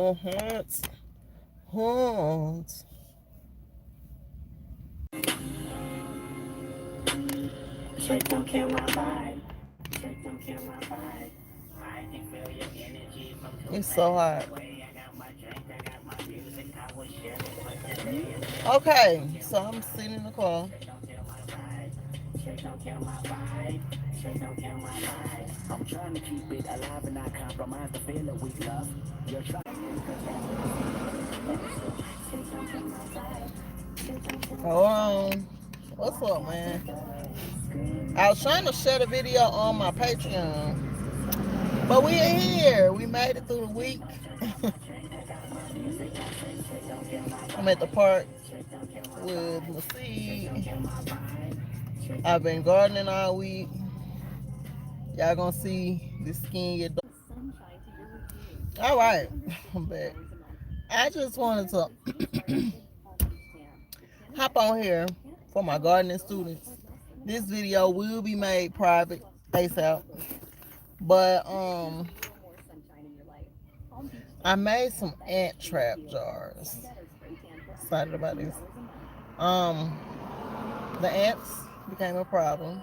Oh, hearts, hearts. Shit don't kill my vibe. Shit don't kill my vibe. I can feel your energy from too It's so fast hot. away. I got my drink, I got my music. I was chilling, but today is Okay, so I'm sitting in the car. shit don't kill my vibe. Shit don't kill my vibe. Shit don't kill my vibe. I'm trying to keep it alive and not compromise the feeling we love. You're trying. Shit don't kill my vibe. Shit don't kill my Hold vibe. on. What's up, man? I was trying to share the video on my Patreon, but we are here. We made it through the week. I'm at the park with my seed. I've been gardening all week. Y'all gonna see the skin get dark. All right, I'm back. I just wanted to hop on here for my gardening students. This video will be made private ASAP, but I made some ant trap jars. Excited about this. Um, the ants became a problem,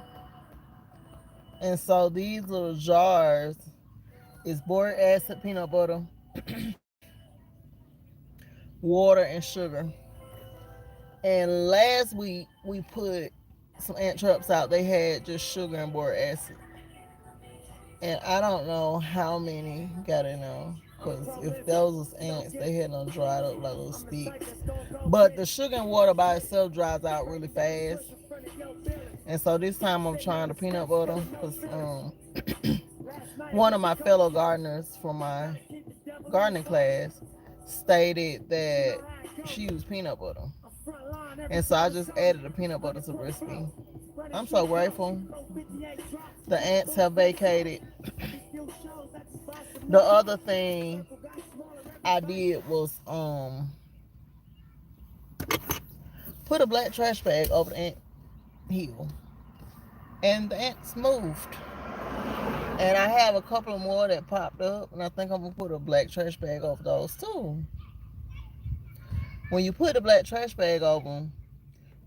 and so these little jars is boric acid, peanut butter, water, and sugar. And last week we put some ant traps out. They had just sugar and boric acid, and I don't know how many got in there. Because if those was ants, they had them dried up like little sticks. But the sugar and water by itself dries out really fast. And so this time I'm trying the peanut butter because one of my fellow gardeners from my gardening class stated that she used peanut butter. And so I just added the peanut butter to the recipe. I'm so grateful. The ants have vacated. The other thing I did was put a black trash bag over the ant hill. And the ants moved. And I have a couple of more that popped up, and I think I'm gonna put a black trash bag over those too. When you put a black trash bag over them,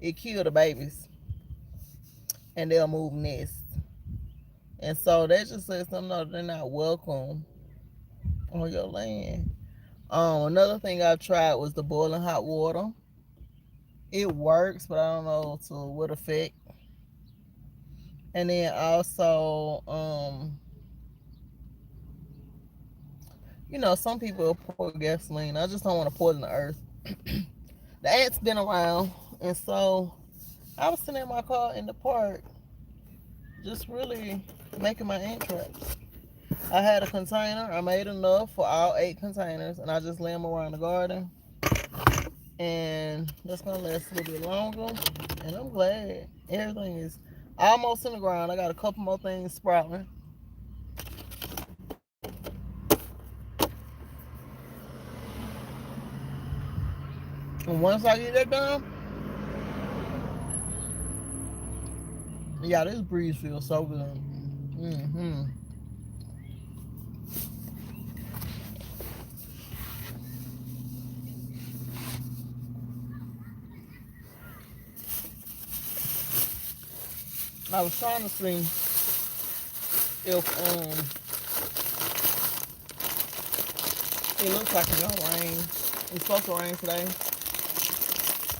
it kills the babies, and they'll move nests. And so that just lets them know they're not welcome on your land. Another thing I tried was the boiling hot water. It works, but I don't know to what effect. And then also, some people pour gasoline. I just don't want to poison the earth. The ants been around, and so I was sitting in my car in the park, just really making my ant traps. I had a container. I made enough for all 8 containers, and I just lay them around the garden. And that's gonna last a little bit longer. And I'm glad everything is almost in the ground. I got a couple more things sprouting. And once I get that done, yeah, this breeze feels so good. Mm-hmm. I was trying to see if it looks like it's gonna rain. It's supposed to rain today.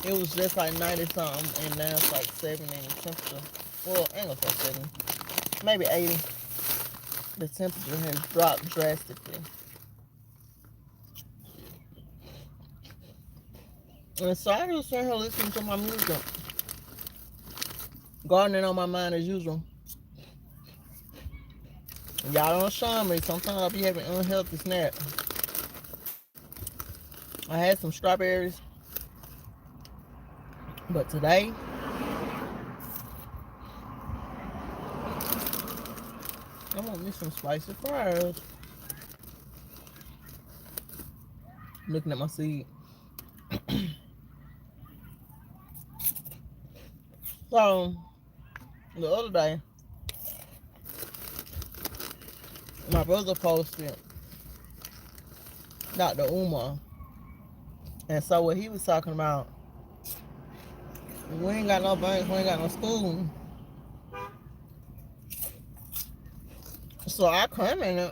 It was just like 90 something, and now it's like 70 in the temperature. Well, I ain't gonna say 70, maybe 80. The temperature has dropped drastically. And so I just sitting here listening to my music, gardening on my mind as usual. Y'all don't shun me. Sometimes I'll be having unhealthy snacks. I had some strawberries, but today I want me some spicy fries. Looking at my seed. So the other day, my brother posted Dr. Umar. And so what he was talking about, we ain't got no banks, we ain't got no school. So I commented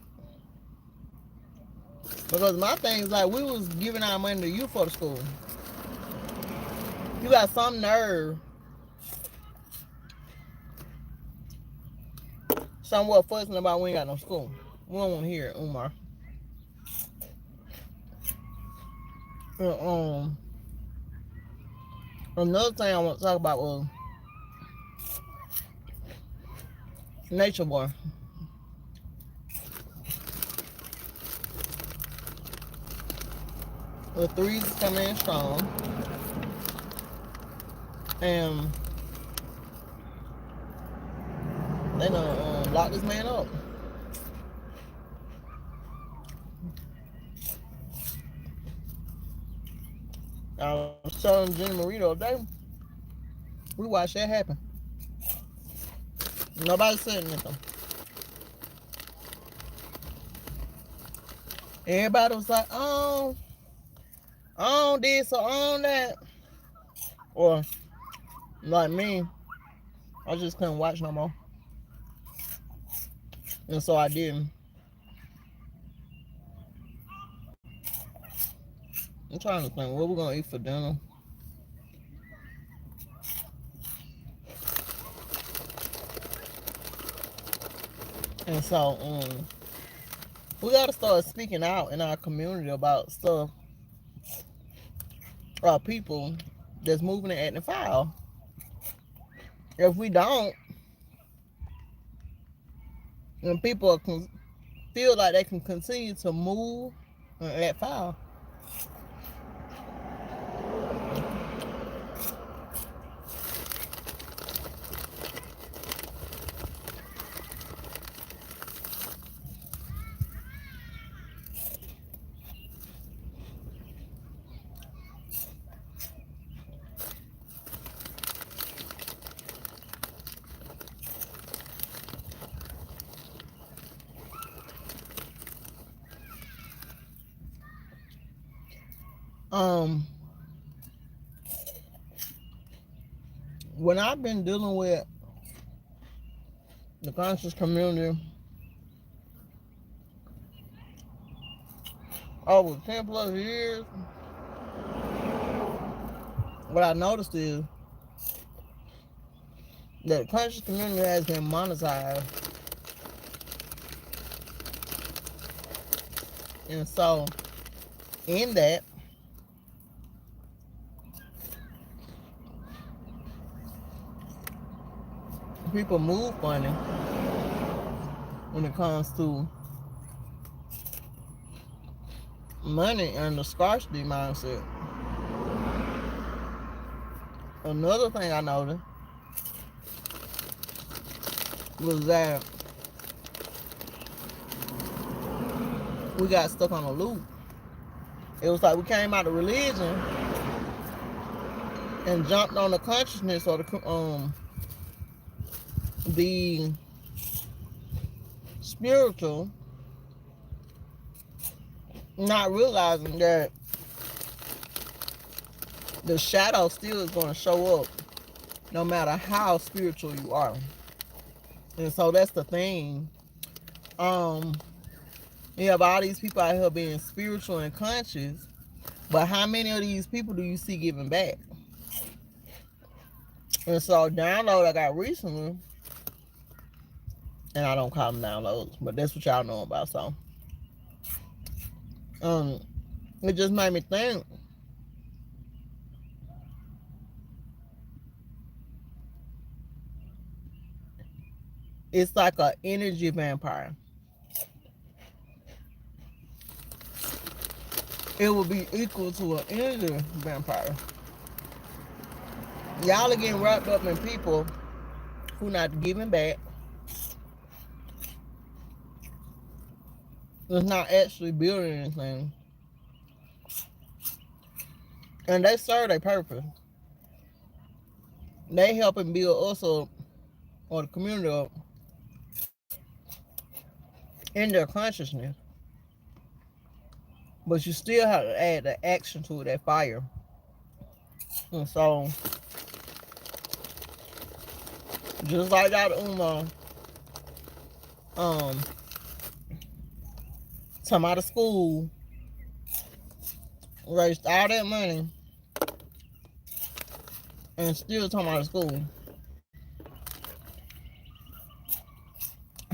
because my thing is like we was giving our money to you for the school. You got some nerve somewhat fussing about we ain't got no school. We don't want to hear it, Umar. And, another thing I want to talk about was Nature Boy. The threes is coming in strong. And they gonna lock this man up. I was telling Jenny Marie the other day, we watched that happen. Nobody said anything. Everybody was like, on this or on that. Or like me, I just couldn't watch no more. And so I didn't. I'm trying to think what we're gonna eat for dinner. And so we gotta start speaking out in our community about stuff or people that's moving and acting foul. If we don't, and people feel like they can continue to move and act foul. Um, when I've been dealing with the conscious community over 10 plus years, what I noticed is that the conscious community has been monetized. And so, in that, people move funny when it comes to money and the scarcity mindset. Another thing I noticed was that we got stuck on a loop. It was like we came out of religion and jumped on the consciousness or the spiritual, not realizing that the shadow still is going to show up no matter how spiritual you are. And so that's the thing. You have all these people out here being spiritual and conscious, but how many of these people do you see giving back? And so download I got recently, and I don't call them downloads, but that's what y'all know about. So it just made me think it's like an energy vampire. It would be equal to an energy vampire. Y'all are getting wrapped up in people who not giving back. It's not actually building anything. And they serve their purpose. They helping build us up or the community up in their consciousness. but you still have to add the action to it, that fire. And so, just like Dr. Umar, um, come out of school, raised all that money, and still come out of school.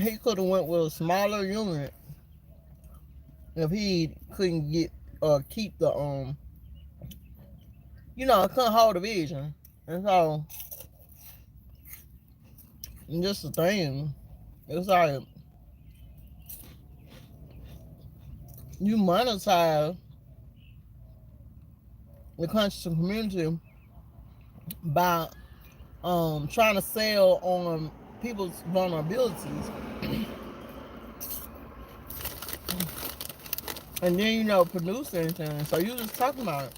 He could have went with a smaller unit if he couldn't get keep the couldn't hold the vision. And so, just the thing, it's like you monetize the conscious community by trying to sell on people's vulnerabilities, and then produce anything. So you just talking about it,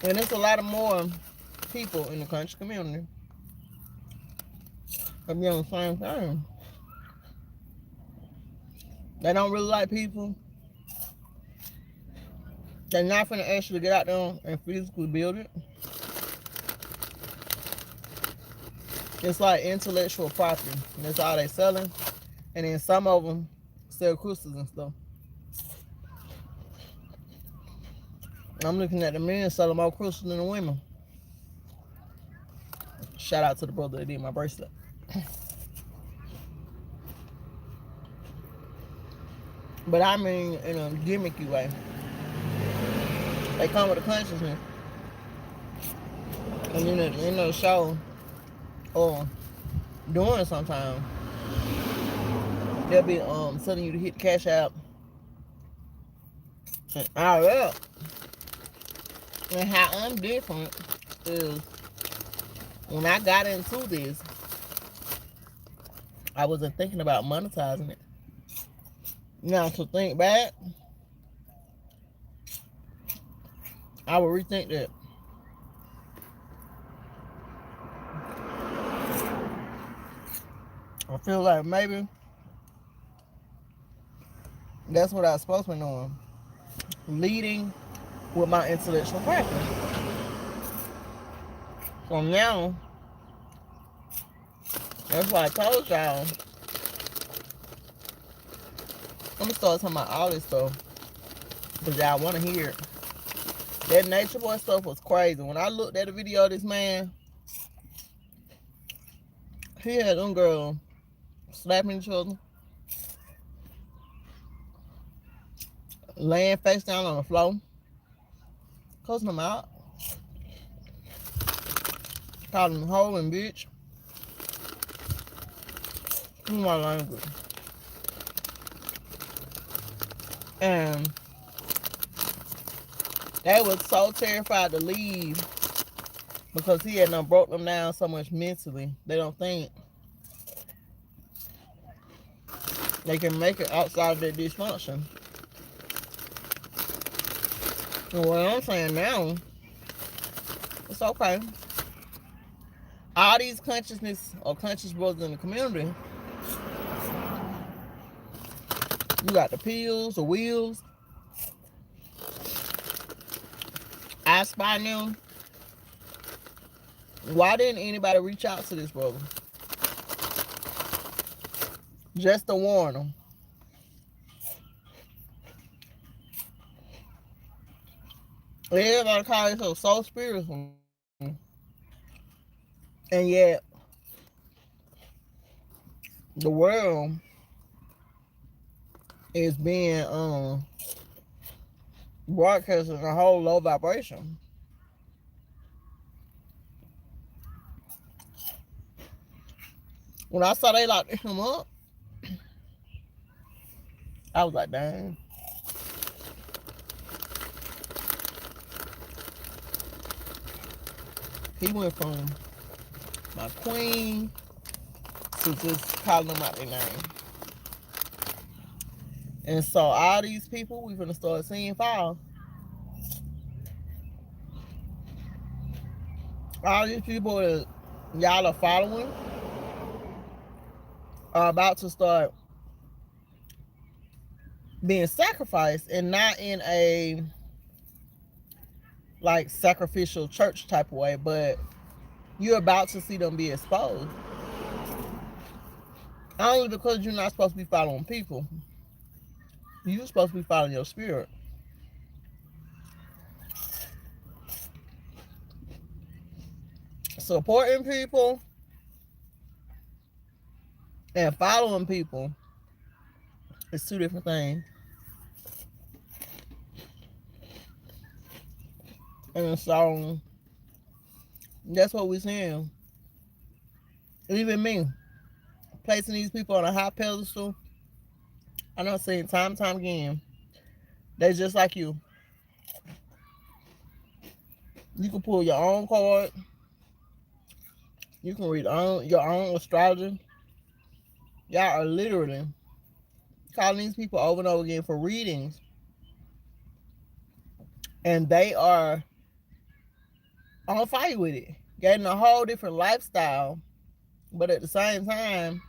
and there's a lot of more people in the conscious community that be on the same thing. They don't really like people. They're not finna actually get out there and physically build it. It's like intellectual property. And that's all they selling. And then some of them sell crystals and stuff. And I'm looking at the men selling more crystals than the women. Shout out to the brother that did my bracelet. But I mean in a gimmicky way. They come with a consciousness. And then at the end of the show, or doing sometime, they'll be telling you to hit the cash out and all that. And how I'm different is when I got into this, I wasn't thinking about monetizing it. Now to think back, I would rethink that. I feel like maybe that's what I was supposed to be doing. Leading with my intellectual practice. So now, that's why I told y'all, I'm gonna start talking about all this stuff because y'all want to hear it. That Nature Boy stuff was crazy. When I looked at the video of this man, he had them girls slapping each other, laying face down on the floor, cussing them out, calling them hoe and bitch. In my language. And they was so terrified to leave because he had done broke them down so much mentally. They don't think they can make it outside of their dysfunction. And what I'm saying now, it's okay. All these consciousness or conscious brothers in the community, you got the pills, the wheels. I spy them. Why didn't anybody reach out to this brother? Just to warn them. Everybody call themselves so spiritual. And yet, the world is being broadcasted a whole low vibration. When I saw they locked him up, I was like, dang. He went from my queen to just calling them out their name. And so all these people we finna start seeing fall. All these people that y'all are following are about to start being sacrificed, and not in a like sacrificial church type of way, but you're about to see them be exposed. Only because you're not supposed to be following people. You're supposed to be following your spirit. Supporting people and following people is two different things. And so that's what we're seeing. Even me, placing these people on a high pedestal, I know saying time and time again, they just like you. You can pull your own card. You can read your own astrology. Y'all are literally calling these people over and over again for readings. And they are on fire with it. Getting a whole different lifestyle. But at the same time,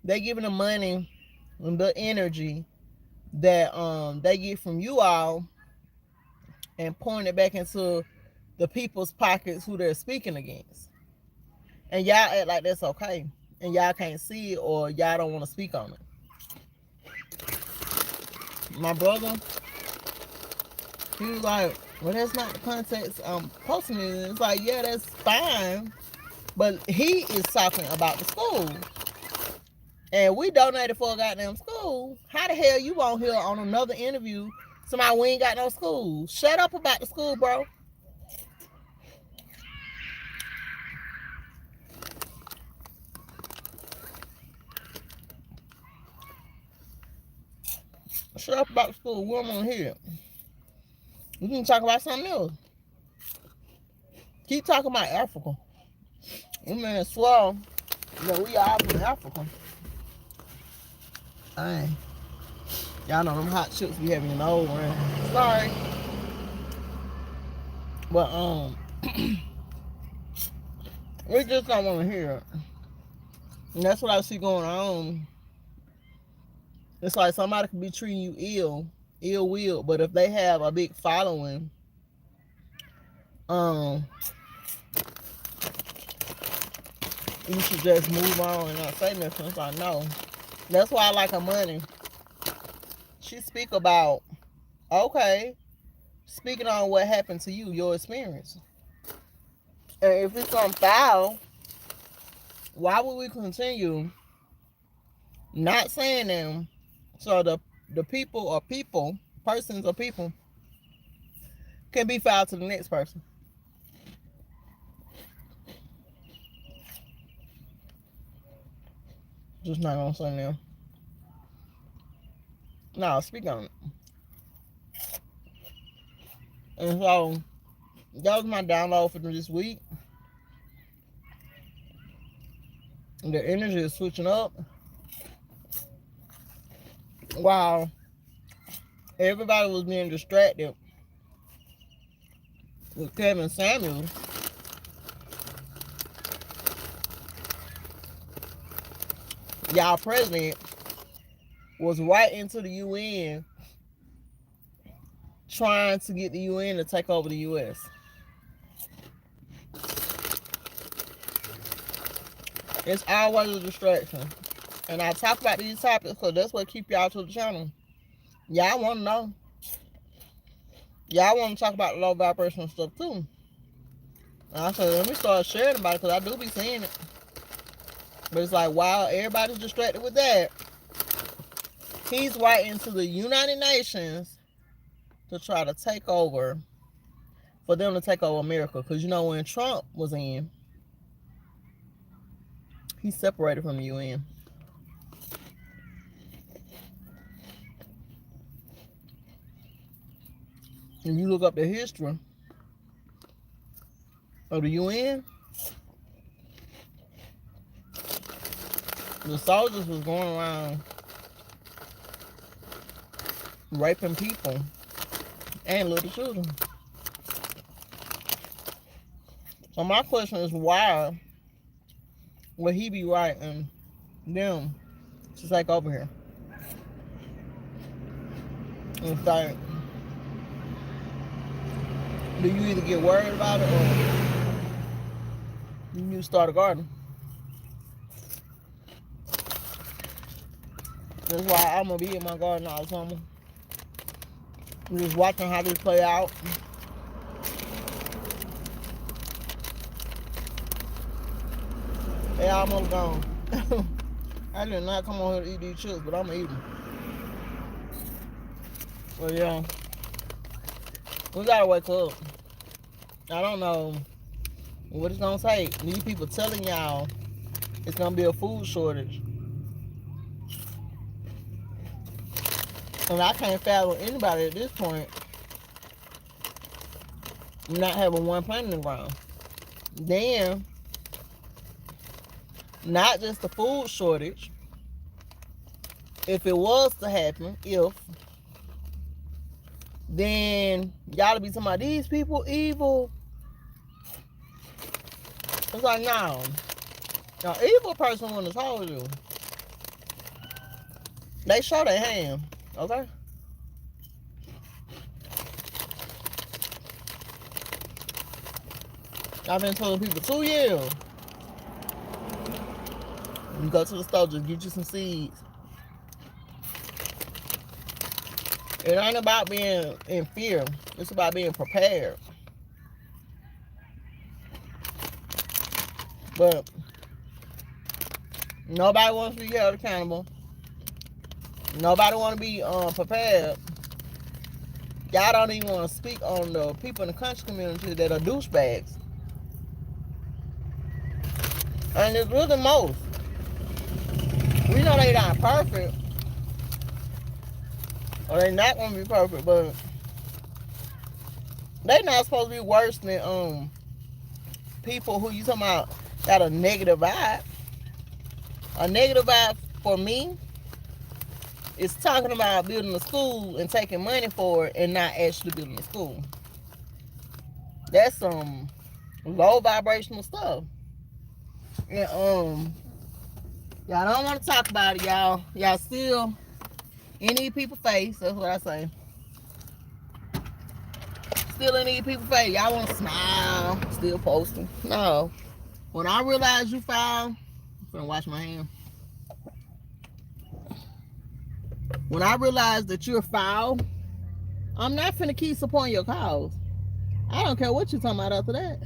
they giving the money and the energy that they get from you all and pouring it back into the people's pockets who they're speaking against. And y'all act like that's okay. And y'all can't see it, or y'all don't want to speak on it. My brother, he was like, well, that's not the context I'm posting it in. It's like, yeah, that's fine. But he is talking about the school. And we donated for a goddamn school. How the hell you on here on another interview somebody we ain't got no school? Shut up about the school, bro. Shut up about the school. We don't want to hear it. We can talk about something else. Keep talking about Africa. We may as well that we all from Africa. Dang. Y'all know them hot chips be having an old one. Sorry. But we just don't want to hear it. And that's what I see going on. It's like somebody could be treating you ill will, but if they have a big following, you should just move on and not say nothing. It's like, no. That's why I like her money. She speak about, okay, speaking on what happened to you, your experience. And if it's on foul, why would we continue not saying them so the people or people, persons or people, can be foul to the next person? Just not gonna say them. No, speak on it. And so that was my download for this week. The energy is switching up. While everybody was being distracted with Kevin Samuels, y'all president was right into the UN trying to get the UN to take over the US. It's always a distraction. And I talk about these topics because that's what keep y'all to the channel. Y'all want to know. Y'all want to talk about low vibrational stuff too. And I said, let me start sharing about it because I do be seeing it. But it's like, while everybody's distracted with that, he's right into the United Nations to try to take over, for them to take over America. Because you know when Trump was in, he separated from the UN. And you look up the history of the UN, the soldiers was going around raping people and little children. So my question is, why would he be writing them to take over here? It's like, do you either get worried about it or you start a garden? That's why I'm gonna be in my garden all summer. I'm just watching how this play out. They almost gone. I did not come on here to eat these chips, but I'm gonna eat them. But yeah, we gotta wake up. I don't know what it's gonna take. These people telling y'all it's gonna be a food shortage. And I can't fathom anybody at this point not having one plant in the ground. Then, not just the food shortage, if it was to happen, then y'all be talking about these people evil. It's like, no. An evil person when it's told you, they show their hand, okay? I've been telling people 2 years. You go to the store, just get you some seeds. It ain't about being in fear. It's about being prepared. But nobody wants to be held accountable. Nobody want to be prepared. Y'all don't even want to speak on the people in the country community that are douchebags. And it's really most. We know they not perfect. Or they not going to be perfect, but they not supposed to be worse than people who you talking about got a negative vibe. A negative vibe for me is talking about building a school and taking money for it and not actually building a school. That's some low vibrational stuff. And y'all don't want to talk about it, y'all. Y'all still in these people's face. That's what I say. Still in these people's face. Y'all want to smile, still posting. No. When I realize you foul, I'm gonna wash my hand. When I realize that you're foul, I'm not finna keep supporting your cause. I don't care what you're talking about after that.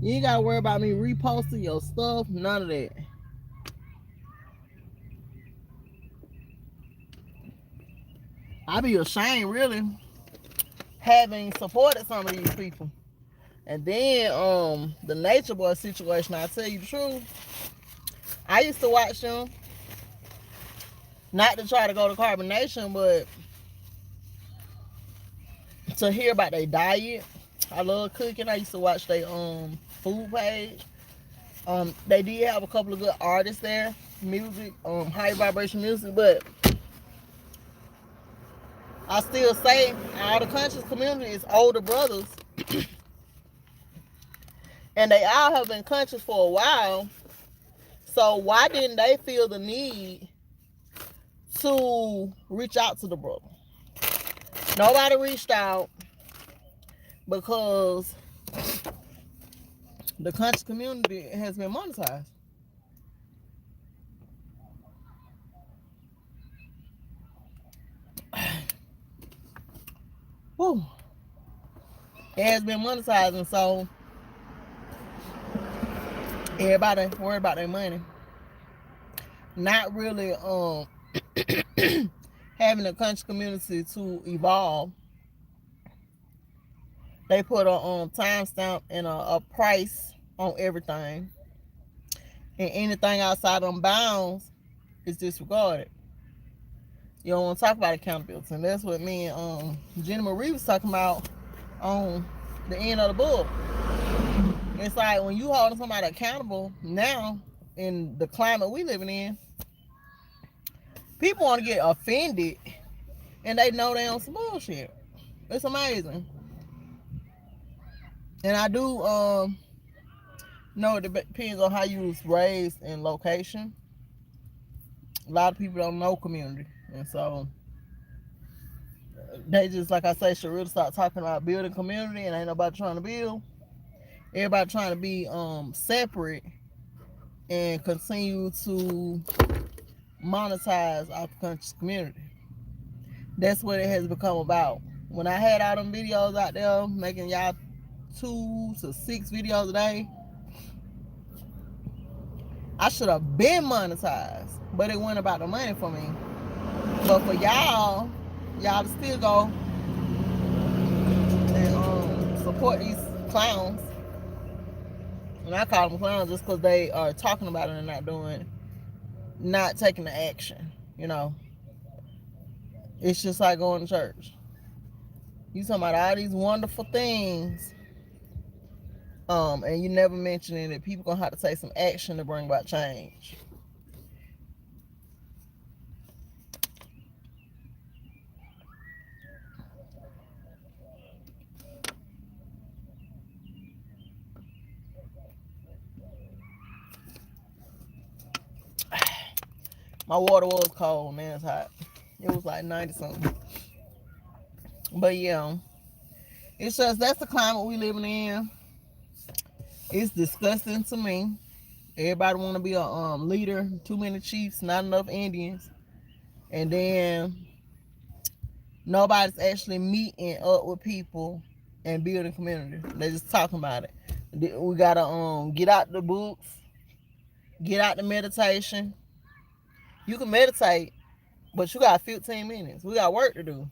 You ain't gotta worry about me reposting your stuff, none of that. I be ashamed, really, having supported some of these people. And then the Nature Boy situation, I tell you the truth, I used to watch them, not to try to go to carbonation, but to hear about their diet. I love cooking. I used to watch their food page. They did have a couple of good artists there, music, high vibration music, but I still say all the conscious community is older brothers, and they all have been conscious for a while. So why didn't they feel the need to reach out to the brother? Nobody reached out because the conscious community has been monetized. Whew. It has been monetized, and so everybody worried about their money, not really having the country community to evolve. They put a timestamp and a price on everything, and anything outside of bounds is disregarded. You don't want to talk about accountability, and that's what me and Jenny Marie was talking about on the end of the book. It's like when you holding somebody accountable now in the climate we living in, people want to get offended, and they know they on some bullshit. It's amazing. And I do know it depends on how you was raised and location. A lot of people don't know community, and so They just, like I say, should really start talking about building community, and ain't nobody trying to build. Everybody trying to be separate and continue to monetize our conscious community. That's what it has become about. When I had all them videos out there making y'all 2 to 6 videos a day, I should have been monetized, but it went about the money for me. But for y'all to still go and support these clowns, and I call them clowns just because they are talking about it and not taking the action. You know, it's just like going to church. You talking about all these wonderful things, and you never mentioning that people gonna have to take some action to bring about change. My water was cold, man. It's hot. It was like 90 something. But yeah, it's just that's the climate we living in. It's disgusting to me. Everybody want to be a leader. Too many chiefs, not enough Indians, and then nobody's actually meeting up with people and building community. They just talking about it. We gotta get out the books, get out the meditation. You can meditate, but you got 15 minutes. We got work to do.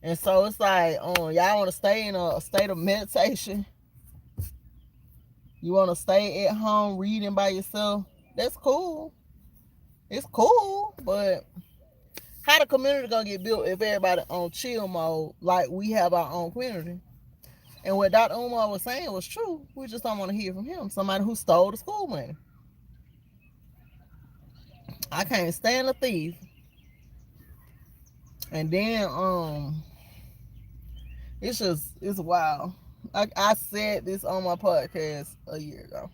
And so it's like, y'all want to stay in a state of meditation. You want to stay at home reading by yourself. That's cool. It's cool, but how the community gonna get built if everybody on chill mode like we have our own community? And what Dr. Umar was saying was true. We just don't want to hear from him. Somebody who stole the school money. I can't stand a thief. And then it's wild. I said this on my podcast a year ago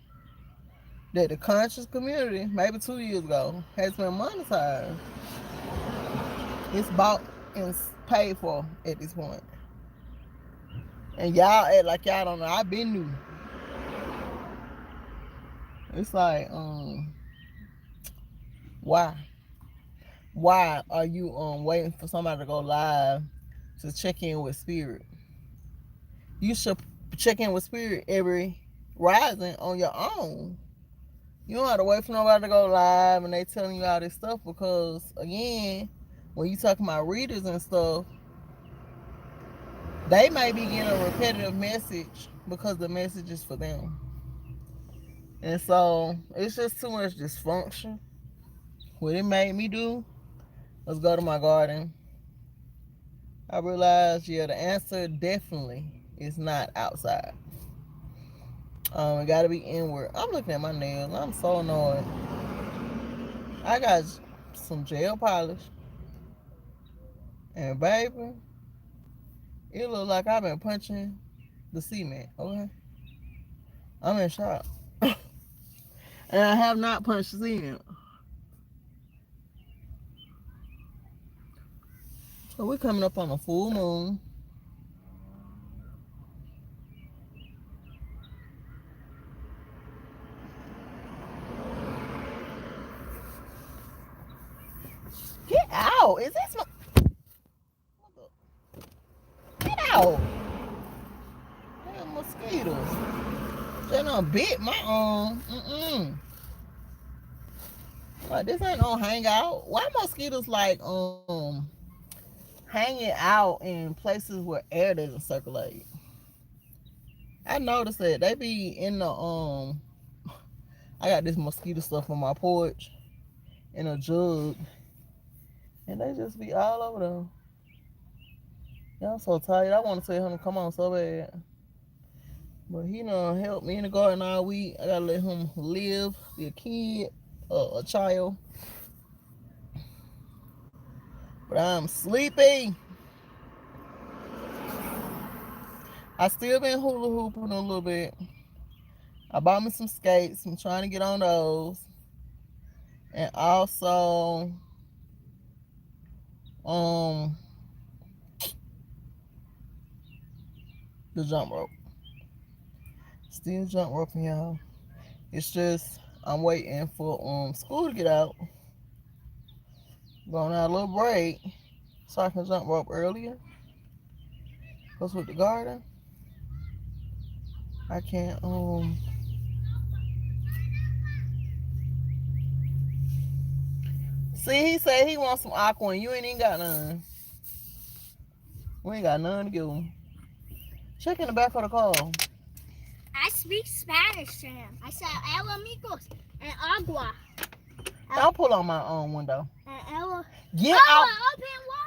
that the conscious community, maybe 2 years ago, has been monetized. It's bought and paid for at this point. And y'all act like y'all don't know. I've been new. It's like, why? Why are you waiting for somebody to go live to check in with spirit? You should check in with spirit every rising on your own. You don't have to wait for nobody to go live and they telling you all this stuff, because again, when you talking about readers and stuff, they may be getting a repetitive message because the message is for them. And so it's just too much dysfunction. What it made me do was go to my garden. I realized, yeah, the answer definitely is not outside. It gotta be inward. I'm looking at my nails. I'm so annoyed. I got some gel polish, and baby, it look like I've been punching the cement. Okay, I'm in shock, and I have not punched the cement. So we're coming up on a full moon. Get out! Is this my... Get out! Damn mosquitoes! They done bit my arm. Like, this ain't no hangout. Why mosquitoes like hanging out in places where air doesn't circulate? I noticed that they be in the I got this mosquito stuff on my porch in a jug, and they just be all over them. Yeah, I'm so tired. I want to tell him to come on so bad, but he done helped me in the garden all week. I gotta let him live, be a kid, a child. But I'm sleepy. I still been hula hooping a little bit. I bought me some skates. I'm trying to get on those. And also, um, The jump rope. Still jump roping, y'all. It's just I'm waiting for school to get out. Going out a little break so I can jump rope earlier. Cause with the garden, I can't See, he said he wants some aqua and you ain't even got none. We ain't got none to give him. Check in the back of the car. I speak Spanish to him. I said el amigos and agua. I'll pull on my own window. And el. Get Oh, out. open water.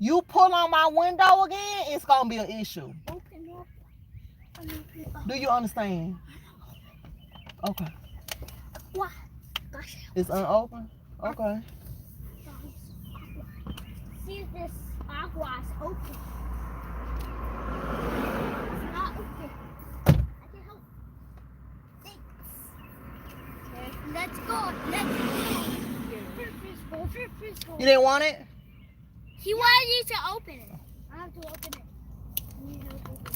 You pull on my window again, it's gonna be an issue. Open up. Do you understand? Okay. What? Gosh. It's unopened? Okay. See if this agua is open. It's not open. I can help. Thanks. Okay, let's go. Let's go. You didn't want it? He wanted you to open it. I have to open it. I need help open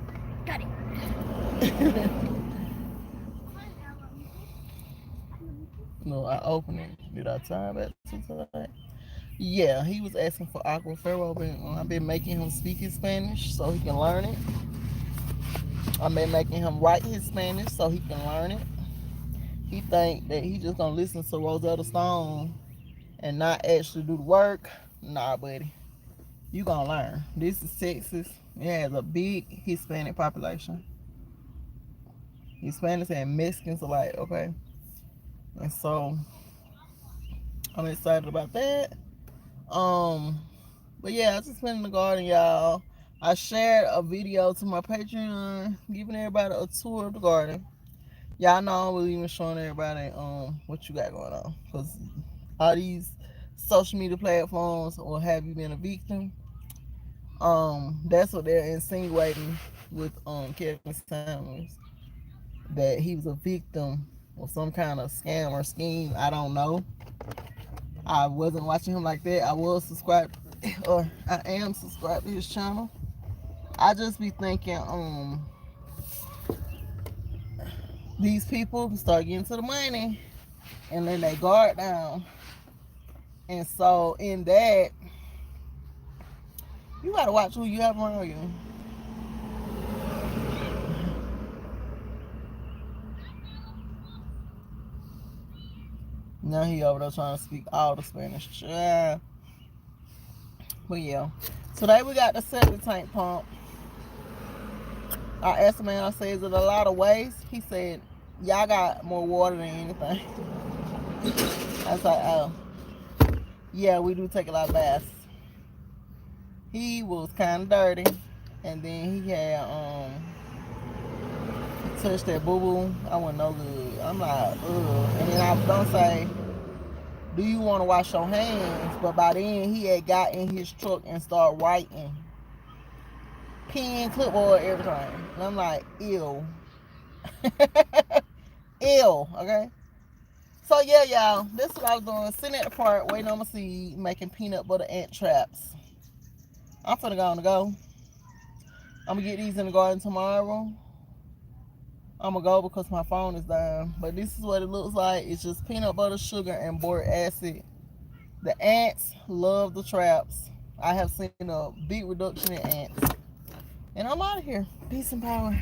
it. Got it. No, I opened it. Did I time it tonight? Yeah, he was asking for aqua Pharaoh. I've been making him speak his Spanish so he can learn it. I've been making him write his Spanish so he can learn it. He think that he just gonna listen to Rosetta Stone and not actually do the work. Nah, buddy. You gonna learn. This is Texas. It has a big Hispanic population. Hispanics and Mexicans alike, okay? And so I'm excited about that. But yeah, I just been in the garden, y'all. I shared a video to my Patreon giving everybody a tour of the garden. Y'all know I'm really even showing everybody what you got going on. Because all these social media platforms will have you been a victim. That's what they're insinuating with Kevin Samuels. That he was a victim of some kind of scam or scheme. I don't know. I wasn't watching him like that. I was subscribed, or I am subscribed to his channel. I just be thinking, these people start getting to the money, and then they guard down. And so in that, you gotta watch who you have around you. Now he over there trying to speak all the Spanish. Yeah. But yeah. Today we got the septic tank pump. I asked the man, I said, is it a lot of waste? He said, y'all got more water than anything. I was like, oh. Yeah, we do take a lot of baths. He was kind of dirty. And then he had, touched that boo-boo. I wasn't no good. I'm like, ugh. And then I don't say, do you want to wash your hands? But by then, he had got in his truck and started writing. Pen, clipboard, everything. And I'm like, ew. Ew, okay? So, yeah, y'all. This is what I was doing. Sitting at the park, waiting on my seed, making peanut butter ant traps. I'm finna go. I'm gonna get these in the garden tomorrow. I'm gonna go because my phone is down. But this is what it looks like. It's just peanut butter, sugar, and boric acid. The ants love the traps. I have seen a big reduction in ants. And I'm out of here. Peace and power.